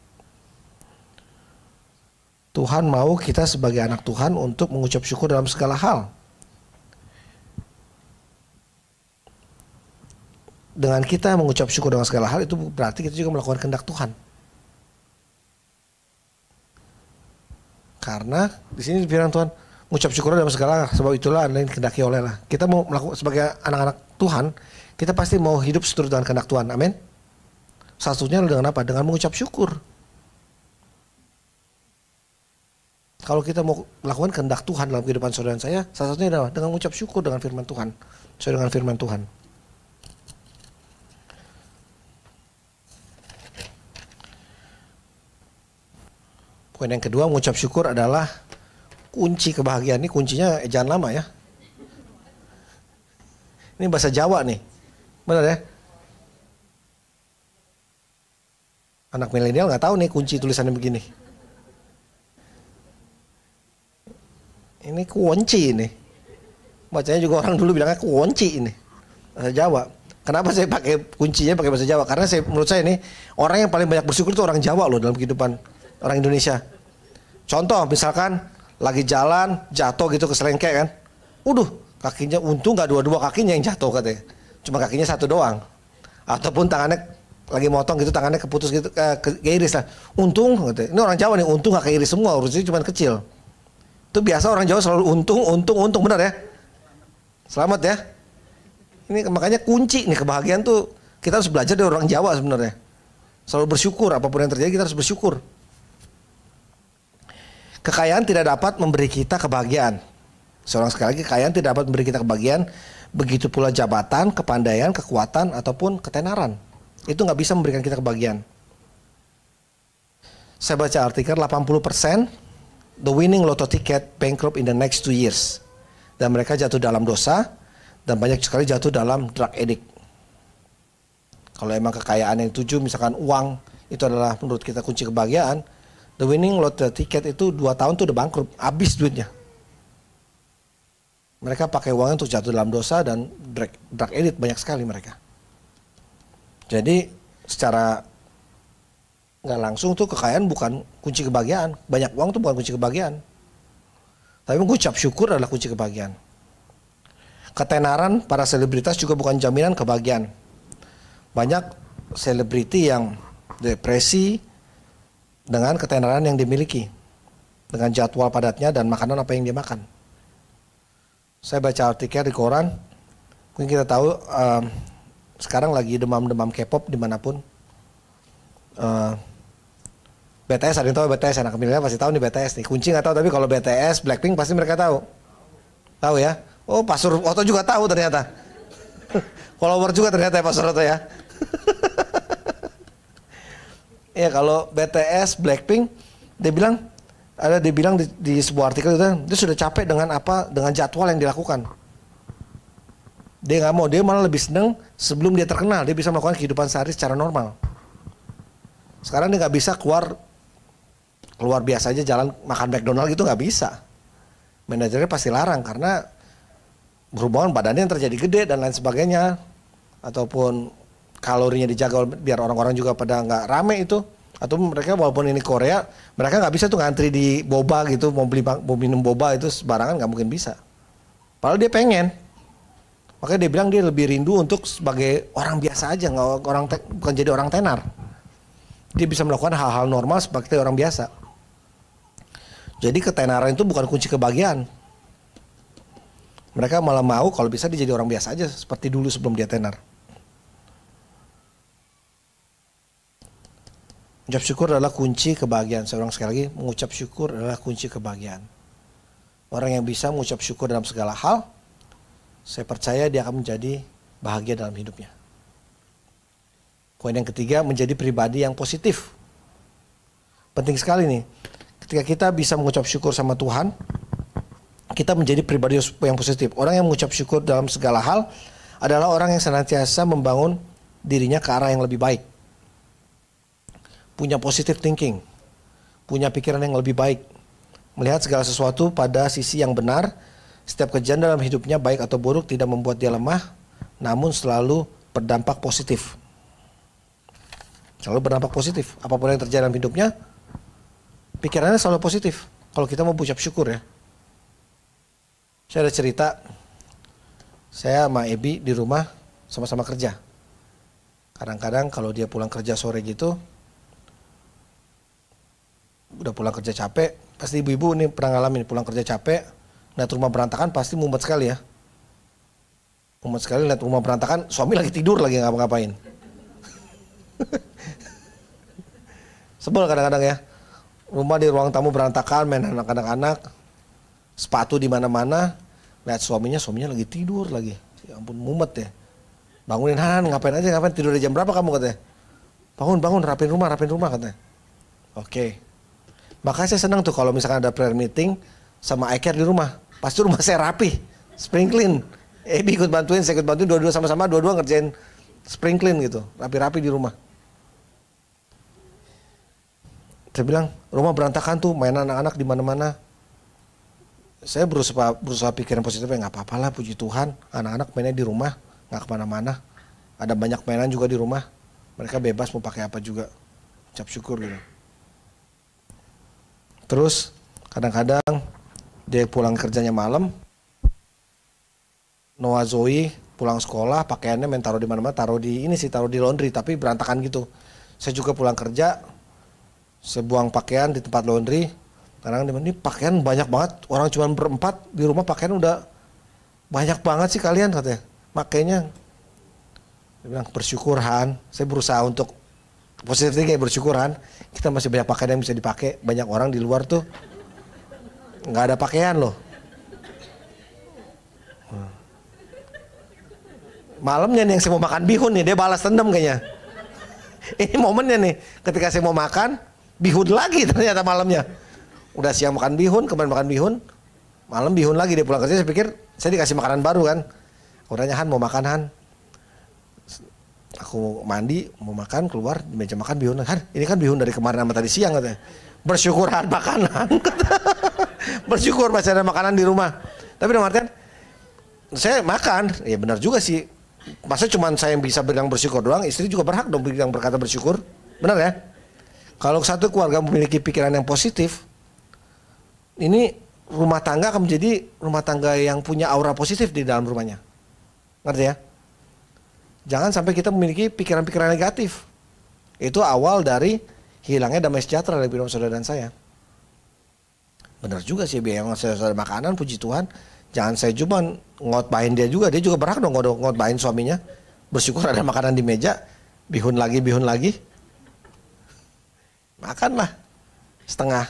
Tuhan mau kita sebagai anak Tuhan untuk mengucap syukur dalam segala hal. Dengan kita mengucap syukur dalam segala hal itu berarti kita juga melakukan kehendak Tuhan. Karena di sini firman Tuhan mengucap syukur dalam segala hal, sebab itulah Anda yang dikehendaki oleh Allah. Kita mau melakukan sebagai anak-anak Tuhan, kita pasti mau hidup seturut dengan kehendak Tuhan. Amin. Salah satunya dengan apa? Dengan mengucap syukur. Kalau kita mau melakukan kehendak Tuhan dalam kehidupan saudara dan saya, salah satunya adalah dengan mengucap syukur dengan firman Tuhan. Sesuai dengan firman Tuhan. Poin yang kedua, mengucap syukur adalah kunci kebahagiaan. Ini kuncinya ejaan lama ya. Ini bahasa Jawa nih. Benar ya? Anak milenial nggak tahu nih kunci tulisannya begini. Ini kunci ini. Bacanya juga orang dulu bilangnya kunci ini. Bahasa Jawa. Kenapa saya pakai kuncinya pakai bahasa Jawa? Karena menurut saya ini orang yang paling banyak bersyukur itu orang Jawa loh dalam kehidupan orang Indonesia. Contoh misalkan lagi jalan jatuh gitu keselengke kan. Kakinya untung nggak dua-dua kakinya yang jatuh katanya. Cuma kakinya satu doang. Ataupun tangannya lagi motong gitu tangannya keputus gitu keiris lah. Untung katanya. Ini orang Jawa nih untung nggak keiris semua urusannya cuma kecil. Itu biasa orang Jawa selalu untung benar ya. Selamat ya. Ini makanya kunci nih kebahagiaan tuh kita harus belajar dari orang Jawa sebenarnya. Selalu bersyukur apapun yang terjadi kita harus bersyukur. Kekayaan tidak dapat memberi kita kebahagiaan. Sekali lagi kekayaan tidak dapat memberi kita kebahagiaan. Begitu pula jabatan, kepandaian, kekuatan ataupun ketenaran. Itu nggak bisa memberikan kita kebahagiaan. Saya baca artikel 80% the winning lotto ticket bankrupt in the next 2 years. Dan mereka jatuh dalam dosa dan banyak sekali jatuh dalam drug addict. Kalau emang kekayaan yang tujuh misalkan uang itu adalah menurut kita kunci kebahagiaan, the winning lotto ticket itu 2 tahun tuh udah bangkrut, habis duitnya. Mereka pakai uangnya untuk jatuh dalam dosa dan drug addict banyak sekali mereka. Jadi secara nggak langsung tuh kekayaan bukan kunci kebahagiaan. Banyak uang tuh bukan kunci kebahagiaan. Tapi mengucap syukur adalah kunci kebahagiaan. Ketenaran para selebritas juga bukan jaminan kebahagiaan. Banyak selebriti yang depresi dengan ketenaran yang dimiliki. Dengan jadwal padatnya dan makanan apa yang dia makan. Saya baca artikel di koran. Mungkin kita tahu sekarang lagi demam-demam K-pop dimanapun. BTS, ada yang tahu BTS, anak milenial pasti tahu nih BTS nih. Kunci nggak tahu, tapi kalau BTS, Blackpink pasti mereka tahu. Tahu ya? Oh, Pak Suryoto juga tahu ternyata. Follower juga ternyata ya Pak Suryoto ya. Ya kalau BTS, Blackpink, dia bilang di sebuah artikel itu, dia sudah capek dengan jadwal yang dilakukan. Dia nggak mau, dia malah lebih seneng sebelum dia terkenal, dia bisa melakukan kehidupan sehari secara normal. Sekarang dia nggak bisa keluar biasa aja jalan makan McDonald gitu nggak bisa. Manajernya pasti larang karena berhubungan badannya yang terjadi gede dan lain sebagainya, ataupun kalorinya dijaga biar orang-orang juga pada nggak rame itu. Atau mereka walaupun ini Korea, mereka nggak bisa tuh ngantri di boba gitu, mau minum boba itu sembarangan nggak mungkin bisa. Padahal dia pengen. Makanya dia bilang dia lebih rindu untuk sebagai orang biasa aja, bukan jadi orang tenar. Dia bisa melakukan hal-hal normal seperti orang biasa. Jadi ketenaran itu bukan kunci kebahagiaan. Mereka malah mau kalau bisa dia jadi orang biasa aja seperti dulu sebelum dia tenar. Mengucap syukur adalah kunci kebahagiaan. Saya ulang sekali lagi, mengucap syukur adalah kunci kebahagiaan. Orang yang bisa mengucap syukur dalam segala hal, saya percaya dia akan menjadi bahagia dalam hidupnya. Poin yang ketiga, menjadi pribadi yang positif. Penting sekali nih, ketika kita bisa mengucap syukur sama Tuhan, kita menjadi pribadi yang positif. Orang yang mengucap syukur dalam segala hal adalah orang yang senantiasa membangun dirinya ke arah yang lebih baik. Punya positive thinking, punya pikiran yang lebih baik, melihat segala sesuatu pada sisi yang benar. Setiap kejadian dalam hidupnya baik atau buruk tidak membuat dia lemah, namun selalu berdampak positif. Selalu berdampak positif. Apapun yang terjadi dalam hidupnya, pikirannya selalu positif. Kalau kita mau mengucap syukur ya. Saya ada cerita, saya sama Ebi di rumah sama-sama kerja. Kadang-kadang kalau dia pulang kerja sore gitu, udah pulang kerja capek, pasti ibu-ibu nih pernah ngalamin pulang kerja capek, lihat rumah berantakan pasti mumet sekali ya. Mumet sekali lihat rumah berantakan, suami lagi tidur lagi ngapa-ngapain. Sebel kadang-kadang ya. Rumah di ruang tamu berantakan, main anak-anak, sepatu di mana-mana, lihat suaminya lagi tidur lagi. Ya ampun mumet ya. Bangunin, Han, ngapain tidur di jam berapa kamu katanya? Bangun, rapin rumah katanya. Oke. Makanya saya senang tuh kalau misalkan ada prayer meeting sama iCare di rumah. Pasti rumah saya rapi, spring clean. Ebi ikut bantuin, saya ikut bantuin, dua-dua sama-sama, dua-dua ngerjain spring clean gitu, rapi-rapi di rumah. Saya bilang, rumah berantakan tuh, mainan anak-anak di mana-mana. Saya berusaha pikiran positif, ya nggak apa-apa lah, puji Tuhan. Anak-anak mainnya di rumah, nggak kemana-mana. Ada banyak mainan juga di rumah. Mereka bebas mau pakai apa juga. Ucap syukur gitu. Terus kadang-kadang dia pulang kerjanya malam. Noah Zoe pulang sekolah, pakaiannya main taruh di mana-mana, taruh di laundry, tapi berantakan gitu. Saya juga pulang kerja, saya buang pakaian di tempat laundry. Kadang ini pakaian banyak banget, orang cuma berempat di rumah pakaian udah banyak banget sih kalian katanya. Makanya dia bilang bersyukur Han, saya berusaha untuk positif thinking, bersyukur Han, kita masih banyak pakaian yang bisa dipakai. Banyak orang di luar tuh nggak ada pakaian loh. Malamnya nih yang saya mau makan bihun nih, dia balas dendam kayaknya. Ini momennya nih, ketika saya mau makan, bihun lagi ternyata malamnya. Udah siang makan bihun, kemarin makan bihun, malam bihun lagi, dia pulang kerja, saya pikir saya dikasih makanan baru kan. Aku tanya Han, mau makan Han? Aku mandi, mau makan, keluar, di meja makan bihun. Han, ini kan bihun dari kemarin sama tadi siang katanya. Bersyukur Han, makanan. Bersyukur masih ada makanan di rumah. Tapi dalam artian, saya makan, ya benar juga sih. Masa cuma saya yang bisa bilang bersyukur doang, istri juga berhak dong bilang berkata bersyukur. Benar ya? Kalau satu keluarga memiliki pikiran yang positif, ini rumah tangga akan menjadi rumah tangga yang punya aura positif di dalam rumahnya. Ngerti ya? Jangan sampai kita memiliki pikiran-pikiran negatif. Itu awal dari hilangnya damai sejahtera dari kehidupan saudara dan saya. Benar juga sih, biaya yang saudara makanan, puji Tuhan. Jangan saya cuma ngotbahin dia juga berhak dong ngotbahin suaminya. Bersyukur ada makanan di meja, bihun lagi. Makanlah setengah.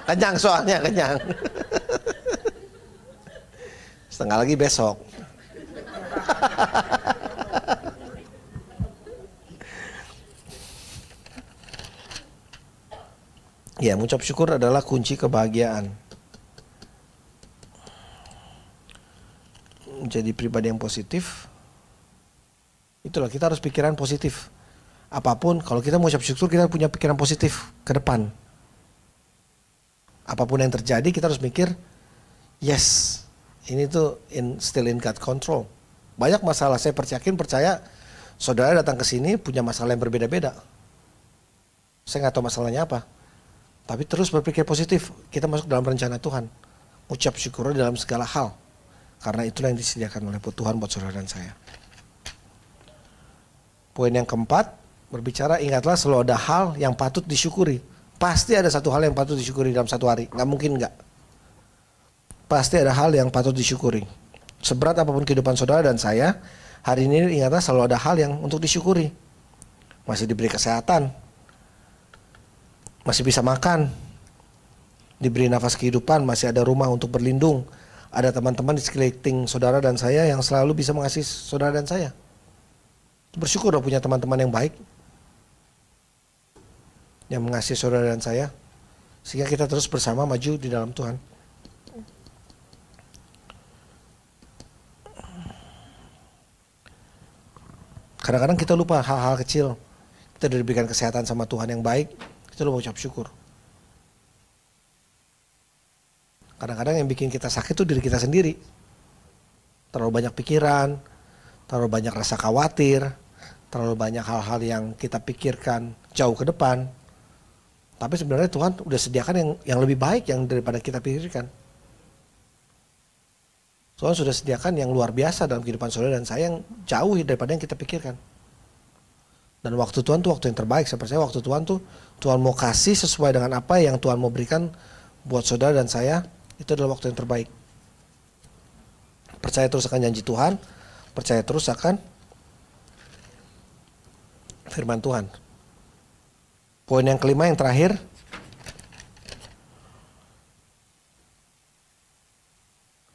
Kenyang soalnya, kenyang. Setengah lagi besok. Ya, mengucap syukur adalah kunci kebahagiaan. Menjadi pribadi yang positif, itulah kita harus pikiran positif. Apapun, kalau kita mengucap syukur, kita punya pikiran positif ke depan. Apapun yang terjadi, kita harus mikir, yes, ini tuh still in God control. Banyak masalah, saya percaya saudara datang ke sini punya masalah yang berbeda-beda. Saya nggak tahu masalahnya apa, tapi terus berpikir positif. Kita masuk dalam rencana Tuhan, ucap syukur dalam segala hal. Karena itulah yang disediakan oleh Tuhan buat saudara dan saya. Poin yang keempat, berbicara ingatlah selalu ada hal yang patut disyukuri. Pasti ada satu hal yang patut disyukuri dalam satu hari. Nggak mungkin nggak. Pasti ada hal yang patut disyukuri. Seberat apapun kehidupan saudara dan saya, hari ini ingatlah selalu ada hal yang untuk disyukuri. Masih diberi kesehatan. Masih bisa makan. Diberi nafas kehidupan, masih ada rumah untuk berlindung. Ada teman-teman di sekeliling saudara dan saya yang selalu bisa mengasihi saudara dan saya. Bersyukur udah punya teman-teman yang baik, yang mengasihi saudara dan saya, sehingga kita terus bersama maju di dalam Tuhan. Kadang-kadang kita lupa hal-hal kecil. Kita diberikan kesehatan sama Tuhan yang baik, kita lupa ucap syukur. Kadang-kadang yang bikin kita sakit itu diri kita sendiri. Terlalu banyak pikiran, terlalu banyak rasa khawatir, terlalu banyak hal-hal yang kita pikirkan jauh ke depan. Tapi sebenarnya Tuhan udah sediakan yang lebih baik yang daripada kita pikirkan. Tuhan sudah sediakan yang luar biasa dalam kehidupan saudara dan saya yang jauh daripada yang kita pikirkan. Dan waktu Tuhan tuh waktu yang terbaik. Saya percaya waktu Tuhan tuh Tuhan mau kasih sesuai dengan apa yang Tuhan mau berikan buat saudara dan saya. Itu adalah waktu yang terbaik. Percaya terus akan janji Tuhan. Percaya terus akan firman Tuhan. Poin yang kelima yang terakhir.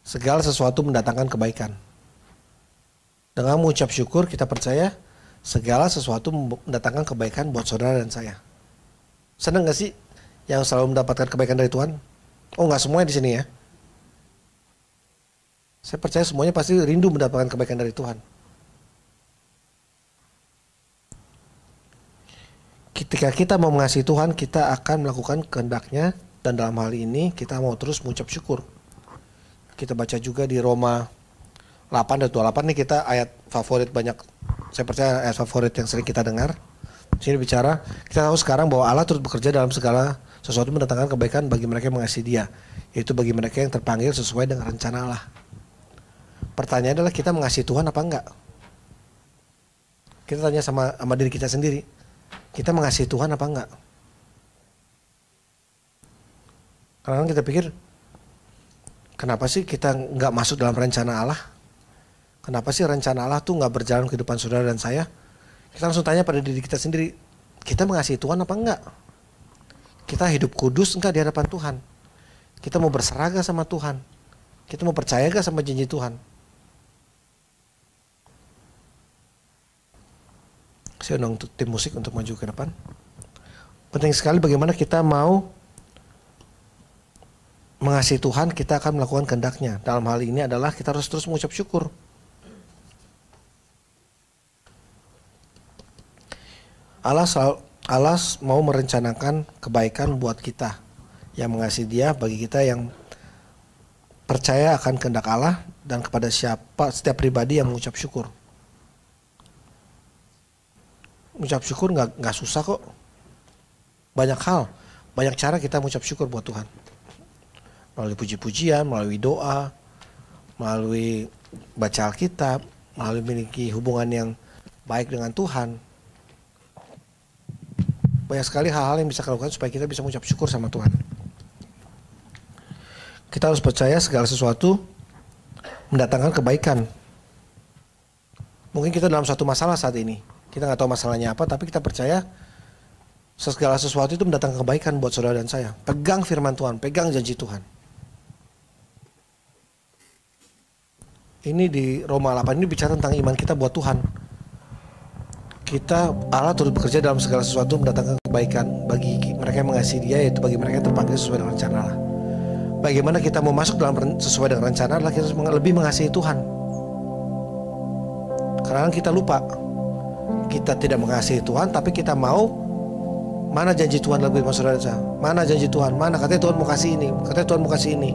Segala sesuatu mendatangkan kebaikan. Dengan mengucap syukur kita percaya segala sesuatu mendatangkan kebaikan buat saudara dan saya. Senang gak sih yang selalu mendapatkan kebaikan dari Tuhan? Oh, nggak semuanya di sini ya. Saya percaya semuanya pasti rindu mendapatkan kebaikan dari Tuhan. Ketika kita mau mengasihi Tuhan, kita akan melakukan kehendak-Nya, dan dalam hal ini kita mau terus mengucap syukur. Kita baca juga di Roma 8 dan 28, ini kita ayat favorit banyak. Saya percaya ayat favorit yang sering kita dengar. Di sini bicara, kita tahu sekarang bahwa Allah turut bekerja dalam segala sesuatu mendatangkan kebaikan bagi mereka yang mengasihi Dia, yaitu bagi mereka yang terpanggil sesuai dengan rencana Allah. Pertanyaannya adalah, kita mengasihi Tuhan apa enggak? Kita tanya sama diri kita sendiri, kita mengasihi Tuhan apa enggak? Kadang-kadang kita pikir, kenapa sih kita enggak masuk dalam rencana Allah? Kenapa sih rencana Allah tuh enggak berjalan ke kehidupan saudara dan saya? Kita langsung tanya pada diri kita sendiri, kita mengasihi Tuhan apa enggak? Kita hidup kudus enggak di hadapan Tuhan? Kita mau berserah gak sama Tuhan? Kita mau percaya gak sama janji Tuhan? Saya undang tim musik untuk maju ke depan. Penting sekali bagaimana kita mau mengasihi Tuhan, kita akan melakukan kehendak-Nya. Dalam hal ini adalah kita harus terus mengucap syukur. Allah mau merencanakan kebaikan buat kita yang mengasihi Dia, bagi kita yang percaya akan kehendak Allah, dan kepada setiap pribadi yang mengucap syukur. Mengucap syukur nggak susah kok. Banyak hal, banyak cara kita mengucap syukur buat Tuhan. Melalui puji-pujian, melalui doa, melalui baca Alkitab, melalui memiliki hubungan yang baik dengan Tuhan. Banyak sekali hal-hal yang bisa kita lakukan supaya kita bisa mengucap syukur sama Tuhan. Kita harus percaya segala sesuatu mendatangkan kebaikan. Mungkin kita dalam satu masalah saat ini, kita nggak tahu masalahnya apa, tapi kita percaya segala sesuatu itu mendatangkan kebaikan buat saudara dan saya. Pegang firman Tuhan, pegang janji Tuhan. Ini di Roma 8 ini bicara tentang iman kita buat Tuhan. Allah turut bekerja dalam segala sesuatu mendatangkan kebaikan bagi mereka yang mengasihi Dia, yaitu bagi mereka yang terpanggil sesuai dengan rencana Allah. Bagaimana kita mau masuk dalam sesuai dengan rencana adalah kita harus lebih mengasihi Tuhan. Karena kita lupa, kita tidak mengasihi Tuhan, tapi kita mau, mana janji Tuhan lebih saudara saya? Mana janji Tuhan? Mana katanya Tuhan mau kasih ini? Katanya Tuhan mau kasih ini.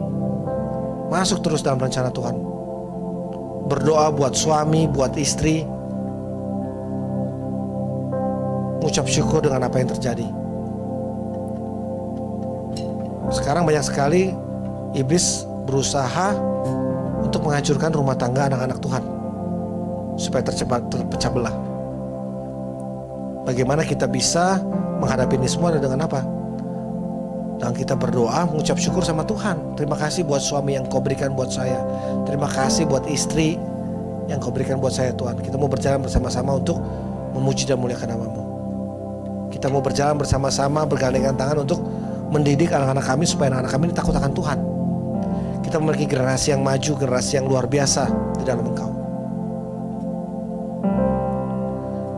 Masuk terus dalam rencana Tuhan. Berdoa buat suami, buat istri. Mengucap syukur dengan apa yang terjadi. Sekarang banyak sekali iblis berusaha untuk menghancurkan rumah tangga anak-anak Tuhan supaya terpecah belah. Bagaimana kita bisa menghadapi ini semua dengan apa? Dan kita berdoa, mengucap syukur sama Tuhan. Terima kasih buat suami yang Kau berikan buat saya. Terima kasih buat istri yang Kau berikan buat saya, Tuhan. Kita mau berjalan bersama-sama untuk memuji dan muliakan nama-Mu. Kita mau berjalan bersama-sama, bergandengan tangan untuk mendidik anak-anak kami supaya anak-anak kami ini takut akan Tuhan. Kita memiliki generasi yang maju, generasi yang luar biasa di dalam Engkau.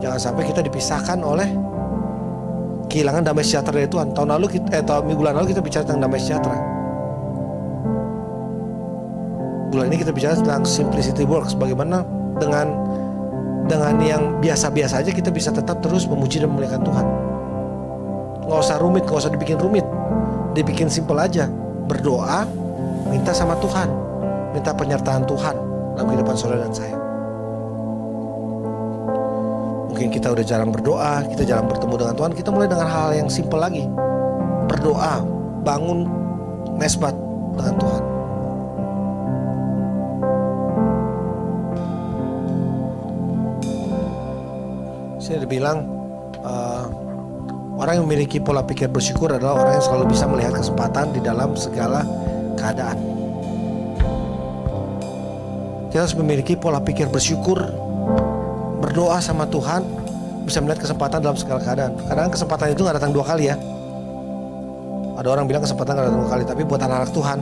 Jangan sampai kita dipisahkan oleh kehilangan damai sejahtera dari Tuhan. Minggu lalu kita bicara tentang damai sejahtera. Bulan ini kita bicara tentang simplicity works. Bagaimana dengan yang biasa-biasa aja kita bisa tetap terus memuji dan memuliakan Tuhan. Nggak usah rumit, nggak usah dibikin rumit, dibikin simple aja. Berdoa, minta sama Tuhan, minta penyertaan Tuhan dalam kehidupan saudara dan saya. Mungkin kita udah jarang berdoa, kita jarang bertemu dengan Tuhan, kita mulai dengan hal yang simple lagi. Berdoa, bangun mesbah dengan Tuhan. Saya bilang orang yang memiliki pola pikir bersyukur adalah orang yang selalu bisa melihat kesempatan di dalam segala keadaan. Kita harus memiliki pola pikir bersyukur, berdoa sama Tuhan, bisa melihat kesempatan dalam segala keadaan. Kadang kesempatan itu gak datang 2 kali ya. Ada orang bilang kesempatan gak datang 2 kali, tapi buat anak-anak Tuhan,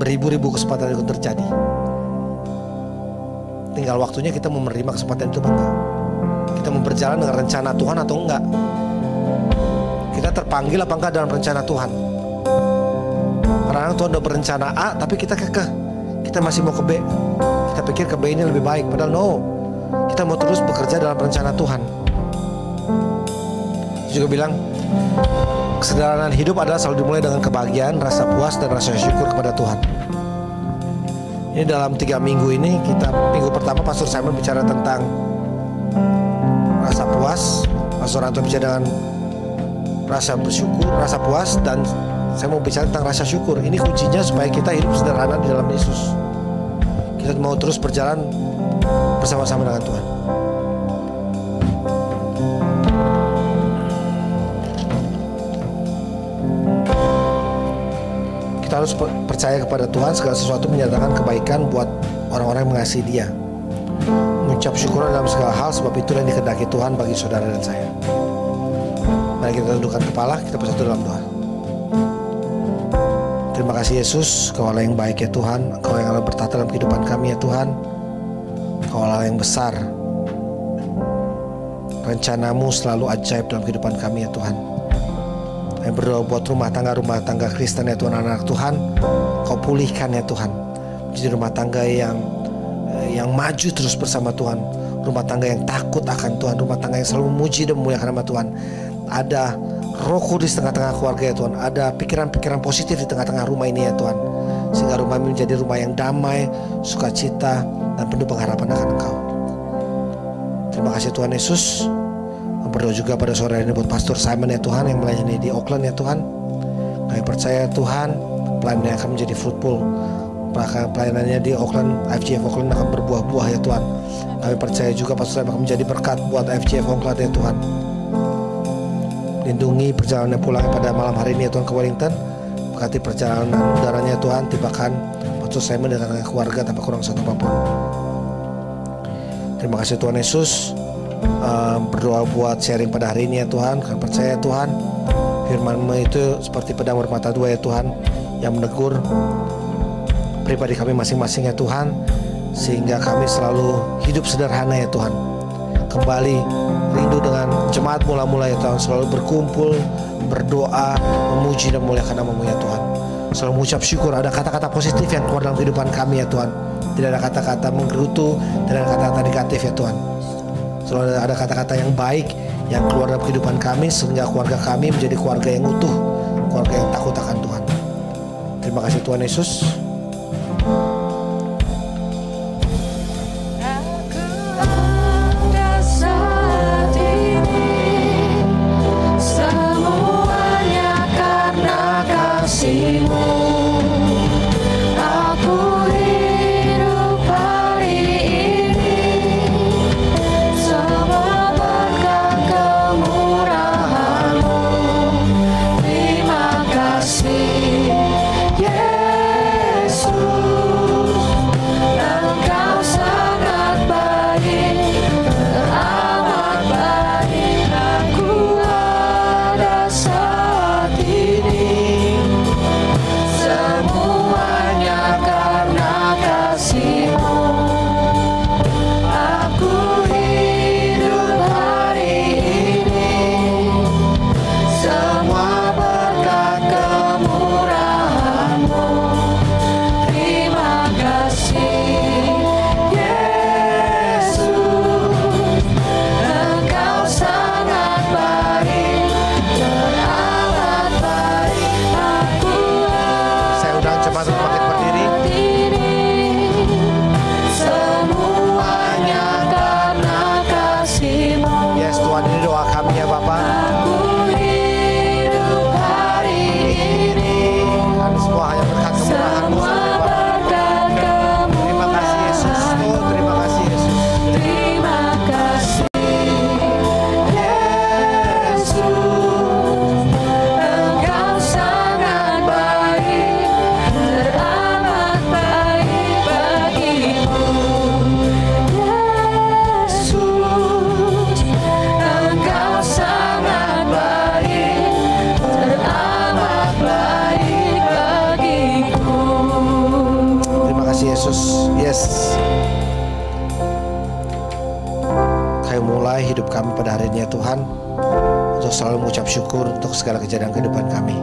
beribu-ribu kesempatan itu terjadi. Tinggal waktunya kita menerima kesempatan itu apa enggak. Kita mau berjalan dengan rencana Tuhan atau enggak. Kita kita terpanggil apa enggak dalam rencana Tuhan. Kadang-kadang Tuhan udah berencana A, tapi kita kekeh, kita masih mau ke B. Kita pikir ke B ini lebih baik, padahal no, kita mau terus bekerja dalam rencana Tuhan. Dia juga bilang, kesederhanaan hidup adalah selalu dimulai dengan kebahagiaan, rasa puas, dan rasa syukur kepada Tuhan. Ini dalam 3 minggu ini, minggu pertama Pastor Simon bicara tentang rasa puas, Pastor Anton bicara dengan rasa bersyukur, rasa puas, dan saya mau bicara tentang rasa syukur. Ini kuncinya supaya kita hidup sederhana di dalam Yesus. Kita mau terus berjalan bersama-sama dengan Tuhan. Kita harus percaya kepada Tuhan, segala sesuatu menyatakan kebaikan buat orang-orang yang mengasihi Dia. Mengucap syukur dalam segala hal, sebab itu yang dikehendaki Tuhan bagi saudara dan saya. Mari kita tundukkan kepala, kita bersatu dalam doa. Terima kasih Yesus, Kau Allah yang baik ya Tuhan, Kau yang Allah bertata dalam kehidupan kami ya Tuhan. Kau Allah yang besar, rencanamu selalu ajaib dalam kehidupan kami ya Tuhan. Yang berdoa buat rumah tangga Kristen ya Tuhan, anak-anak Tuhan, Kau pulihkan ya Tuhan, menjadi rumah tangga yang maju terus bersama Tuhan, rumah tangga yang takut akan Tuhan, rumah tangga yang selalu memuji dan memuliakan nama Tuhan. Ada Roh Kudus di tengah-tengah keluarga ya Tuhan, ada pikiran-pikiran positif di tengah-tengah rumah ini ya Tuhan, sehingga rumah ini menjadi rumah yang damai, sukacita, dan penuh pengharapan akan Engkau. Terima kasih Tuhan Yesus. Berdoa juga pada sore ini buat Pastor Simon ya Tuhan, yang melayani di Auckland ya Tuhan. Kami percaya Tuhan, pelayanannya akan menjadi fruitful. Pelayanannya di Auckland, FGF Auckland akan berbuah-buah ya Tuhan. Kami percaya juga Pastor Simon akan menjadi berkat buat FGF Auckland ya Tuhan. Lindungi perjalanan pulang pada malam hari ini ya Tuhan ke Wellington. Berkati perjalanan udaranya Tuhan, tibakan Pastor Simon dengan keluarga tanpa kurang satu apapun. Terima kasih Tuhan Yesus. Berdoa buat sharing pada hari ini ya Tuhan. Kami percaya Tuhan, firman-Mu itu seperti pedang bermata dua ya Tuhan, yang menegur pribadi kami masing-masing ya Tuhan, sehingga kami selalu hidup sederhana ya Tuhan. Kembali rindu dengan jemaat mula-mula ya Tuhan, selalu berkumpul, berdoa, memuji dan memuliakan nama-Mu ya Tuhan. Selalu mengucap syukur, ada kata-kata positif yang keluar dalam kehidupan kami ya Tuhan. Tidak ada kata-kata menggerutu, tidak ada kata-kata negatif ya Tuhan. Selalu ada kata-kata yang baik yang keluar dalam kehidupan kami, sehingga keluarga kami menjadi keluarga yang utuh, keluarga yang takut akan Tuhan. Terima kasih Tuhan Yesus. untuk selalu mengucap syukur untuk segala kejadian kehidupan kami.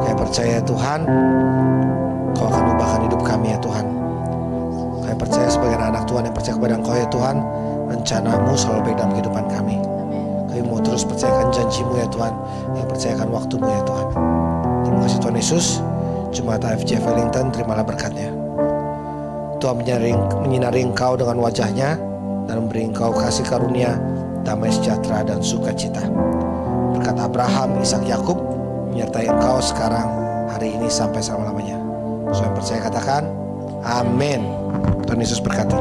Kami percaya Tuhan, Kau akan ubahkan hidup kami ya Tuhan. Kami percaya sebagai anak Tuhan yang percaya kepada Engkau ya Tuhan, rencana-Mu selalu baik dalam kehidupan kami. Kami mau terus percayakan janji-Mu ya Tuhan, yang percayakan waktu-Mu ya Tuhan. Terima kasih Tuhan Yesus. Jemaat AFJ Wellington, terimalah berkat-Nya. Tuhan menyinari Engkau dengan wajah-Nya dan memberi Engkau kasih karunia, damai sejahtera dan sukacita. Berkat Abraham, Ishak, Yakub menyertai Engkau sekarang, hari ini sampai selama-lamanya. Saya percaya katakan, amin. Tuhan Yesus berkati.